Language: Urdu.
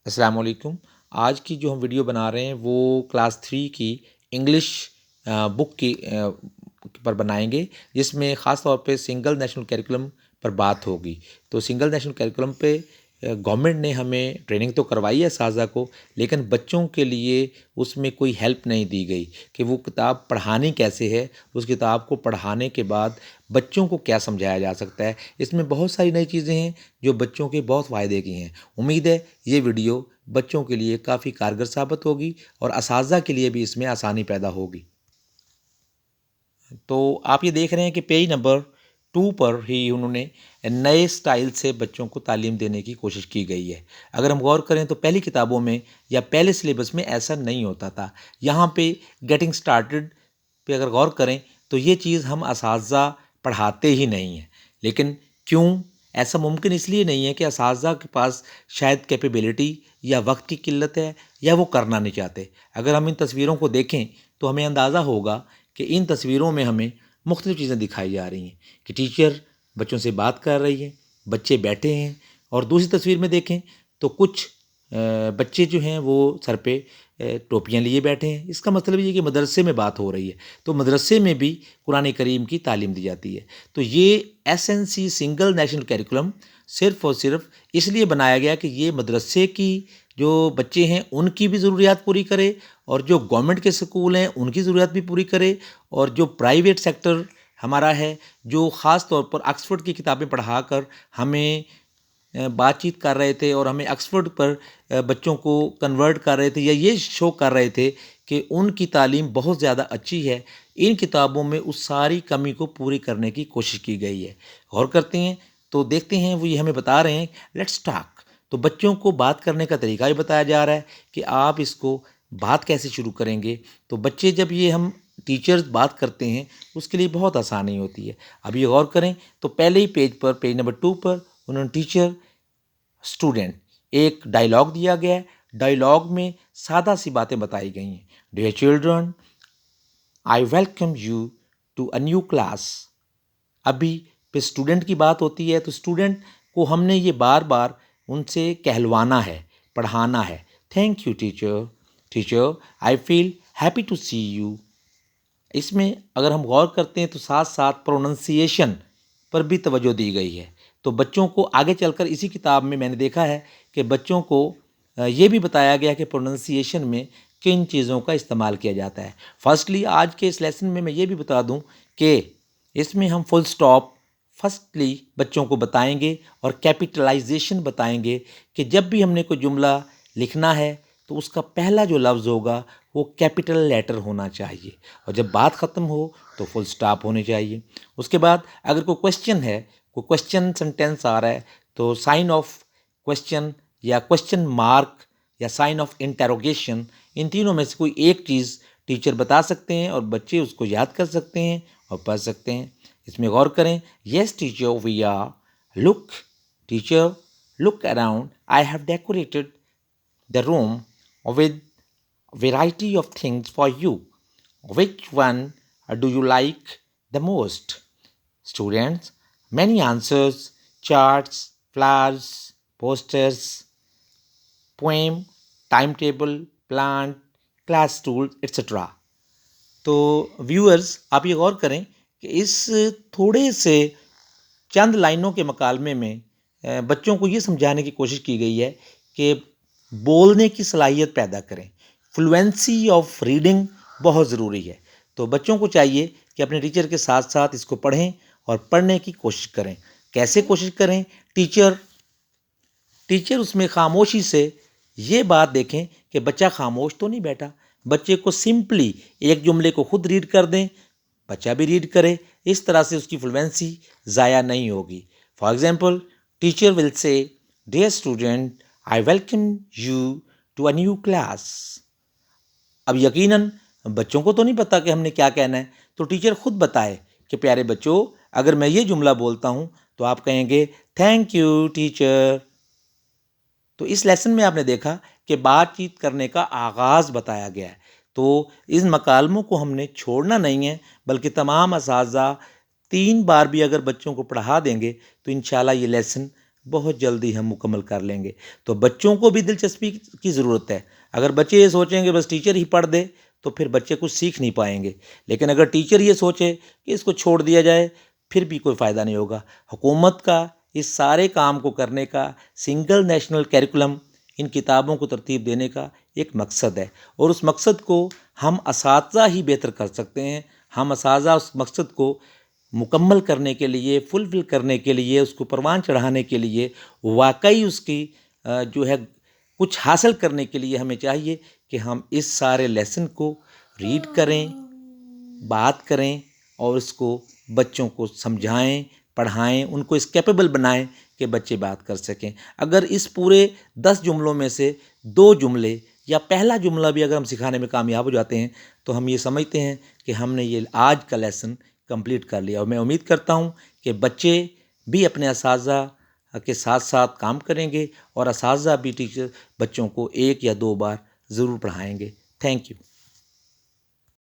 السلام علیکم۔ آج کی جو ہم ویڈیو بنا رہے ہیں وہ کلاس 3 کی انگلش بک کی پر بنائیں گے، جس میں خاص طور پہ سنگل نیشنل کیریکولم پر بات ہوگی۔ تو سنگل نیشنل کیریکولم پہ گورنمنٹ نے ہمیں ٹریننگ تو کروائی ہے اساتذہ کو، لیکن بچوں کے لیے اس میں کوئی ہیلپ نہیں دی گئی کہ وہ کتاب پڑھانی کیسے ہے، اس کتاب کو پڑھانے کے بعد بچوں کو کیا سمجھایا جا سکتا ہے۔ اس میں بہت ساری نئی چیزیں ہیں جو بچوں کے بہت فائدے کی ہیں۔ امید ہے یہ ویڈیو بچوں کے لیے کافی کارگر ثابت ہوگی اور اساتذہ کے لیے بھی اس میں آسانی پیدا ہوگی۔ تو آپ یہ دیکھ رہے ہیں کہ پیج نمبر 2 پر ہی انہوں نے نئے سٹائل سے بچوں کو تعلیم دینے کی کوشش کی گئی ہے۔ اگر ہم غور کریں تو پہلی کتابوں میں یا پہلے سلیبس میں ایسا نہیں ہوتا تھا۔ یہاں پہ گیٹنگ سٹارٹڈ پہ اگر غور کریں تو یہ چیز ہم اساتذہ پڑھاتے ہی نہیں ہیں۔ لیکن کیوں؟ ایسا ممکن اس لیے نہیں ہے کہ اساتذہ کے پاس شاید کیپیبلٹی یا وقت کی قلت ہے یا وہ کرنا نہیں چاہتے۔ اگر ہم ان تصویروں کو دیکھیں تو ہمیں اندازہ ہوگا کہ ان تصویروں میں ہمیں مختلف چیزیں دکھائی جا رہی ہیں کہ ٹیچر بچوں سے بات کر رہی ہے، بچے بیٹھے ہیں، اور دوسری تصویر میں دیکھیں تو کچھ بچے جو ہیں وہ سر پہ ٹوپیاں لیے بیٹھے ہیں۔ اس کا مطلب یہ کہ مدرسے میں بات ہو رہی ہے، تو مدرسے میں بھی قرآن کریم کی تعلیم دی جاتی ہے۔ تو یہ SNC سنگل نیشنل کیریکولم صرف اور صرف اس لیے بنایا گیا کہ یہ مدرسے کی جو بچے ہیں ان کی بھی ضروریات پوری کرے، اور جو گورنمنٹ کے سکول ہیں ان کی ضروریات بھی پوری کرے، اور جو پرائیویٹ سیکٹر ہمارا ہے جو خاص طور پر آکسفورڈ کی کتابیں پڑھا کر ہمیں بات چیت کر رہے تھے اور ہمیں آکسفورڈ پر بچوں کو کنورٹ کر رہے تھے یا یہ شو کر رہے تھے کہ ان کی تعلیم بہت زیادہ اچھی ہے، ان کتابوں میں اس ساری کمی کو پوری کرنے کی کوشش کی گئی ہے۔ غور کرتے ہیں تو دیکھتے ہیں وہ یہ ہمیں بتا رہے ہیں لیٹس ٹاک۔ تو بچوں کو بات کرنے کا طریقہ بھی بتایا جا رہا ہے کہ آپ اس کو بات کیسے شروع کریں گے۔ تو بچے جب یہ ہم ٹیچرز بات کرتے ہیں اس کے لیے بہت آسانی ہوتی ہے۔ اب یہ غور کریں تو پہلے ہی پیج پر پیج نمبر 2 پر انہوں نے ٹیچر اسٹوڈنٹ ایک ڈائلاگ دیا گیا ہے۔ ڈائلاگ میں سادہ سی باتیں بتائی گئی ہیں۔ Dear children, I welcome you to a new class. ابھی پہ اسٹوڈنٹ کی بات ہوتی ہے تو اسٹوڈنٹ کو ہم نے یہ بار بار ان سے کہلوانا ہے، پڑھانا ہے۔ Thank you teacher, teacher I feel happy to see you. اس میں اگر ہم غور کرتے ہیں تو ساتھ ساتھ پروننسیشن پر بھی توجہ دی گئی ہے۔ تو بچوں کو آگے چل کر اسی کتاب میں میں نے دیکھا ہے کہ بچوں کو یہ بھی بتایا گیا کہ پروننسیشن میں کن چیزوں کا استعمال کیا جاتا ہے۔ فرسٹلی آج کے اس لیسن میں یہ بھی بتا دوں کہ اس میں ہم فل سٹاپ فرسٹلی بچوں کو بتائیں گے اور کیپیٹلائزیشن بتائیں گے کہ جب بھی ہم نے کوئی جملہ لکھنا ہے تو اس کا پہلا جو لفظ ہوگا وہ کیپٹل لیٹر ہونا چاہیے، اور جب بات ختم ہو تو فل سٹاپ ہونے چاہیے۔ اس کے بعد اگر کوئی کویسچن ہے، کوئی کویسچن سنٹینس آ رہا ہے تو سائن آف کویسچن یا کویسچن مارک یا سائن آف انٹروگیشن، ان تینوں میں سے کوئی ایک چیز ٹیچر بتا سکتے ہیں اور بچے اس کو یاد کر سکتے ہیں اور پڑھ سکتے ہیں۔ اس میں غور کریں، yes teacher we are, look teacher look around, I have decorated the room with variety of things for you. Which one do you like the most? Students, many answers, charts, flowers, posters, poem, timetable, plant, class tools, etc. تو ویورز آپ یہ غور کریں کہ اس تھوڑے سے چند لائنوں کے مکالمے میں بچوں کو یہ سمجھانے کی کوشش کی گئی ہے کہ بولنے کی صلاحیت پیدا کریں۔ فلوئنسی آف ریڈنگ بہت ضروری ہے۔ تو بچوں کو چاہیے کہ اپنے ٹیچر کے ساتھ ساتھ اس کو پڑھیں اور پڑھنے کی کوشش کریں۔ کیسے کوشش کریں؟ ٹیچر اس میں خاموشی سے یہ بات دیکھیں کہ بچہ خاموش تو نہیں بیٹھا، بچے کو سمپلی ایک جملے کو خود ریڈ کر دیں، بچہ بھی ریڈ کرے، اس طرح سے اس کی فلوئنسی ضائع نہیں ہوگی۔ فار ایگزامپل ٹیچر ول سے dear student I welcome you to a new class. اب یقیناً بچوں کو تو نہیں پتہ کہ ہم نے کیا کہنا ہے، تو ٹیچر خود بتائے کہ پیارے بچوں اگر میں یہ جملہ بولتا ہوں تو آپ کہیں گے تھینک یو ٹیچر۔ تو اس لیسن میں آپ نے دیکھا کہ بات چیت کرنے کا آغاز بتایا گیا ہے۔ تو ان مکالموں کو ہم نے چھوڑنا نہیں ہے، بلکہ تمام اساتذہ 3 بار بھی اگر بچوں کو پڑھا دیں گے تو انشاءاللہ یہ لیسن بہت جلدی ہم مکمل کر لیں گے۔ تو بچوں کو بھی دلچسپی کی ضرورت ہے۔ اگر بچے یہ سوچیں گے بس ٹیچر ہی پڑھ دے تو پھر بچے کچھ سیکھ نہیں پائیں گے، لیکن اگر ٹیچر یہ سوچے کہ اس کو چھوڑ دیا جائے پھر بھی کوئی فائدہ نہیں ہوگا۔ حکومت کا اس سارے کام کو کرنے کا، سنگل نیشنل کیریکولم، ان کتابوں کو ترتیب دینے کا ایک مقصد ہے، اور اس مقصد کو ہم اساتذہ ہی بہتر کر سکتے ہیں۔ ہم اساتذہ اس مقصد کو مکمل کرنے کے لیے، فلفل کرنے کے لیے، اس کو پروان چڑھانے کے لیے، واقعی اس کی جو ہے کچھ حاصل کرنے کے لیے ہمیں چاہیے کہ ہم اس سارے لیسن کو ریڈ کریں، بات کریں، اور اس کو بچوں کو سمجھائیں، پڑھائیں، ان کو اس کیپیبل بنائیں کہ بچے بات کر سکیں۔ اگر اس پورے 10 جملوں میں سے 2 جملے یا پہلا جملہ بھی اگر ہم سکھانے میں کامیاب ہو جاتے ہیں تو ہم یہ سمجھتے ہیں کہ ہم نے یہ آج کا لیسن کمپلیٹ کر لیا۔ اور میں امید کرتا ہوں کہ بچے بھی اپنے اساتذہ کے ساتھ ساتھ کام کریں گے، اور اساتذہ بھی بچوں کو 1 یا 2 بار ضرور پڑھائیں گے۔ Thank you.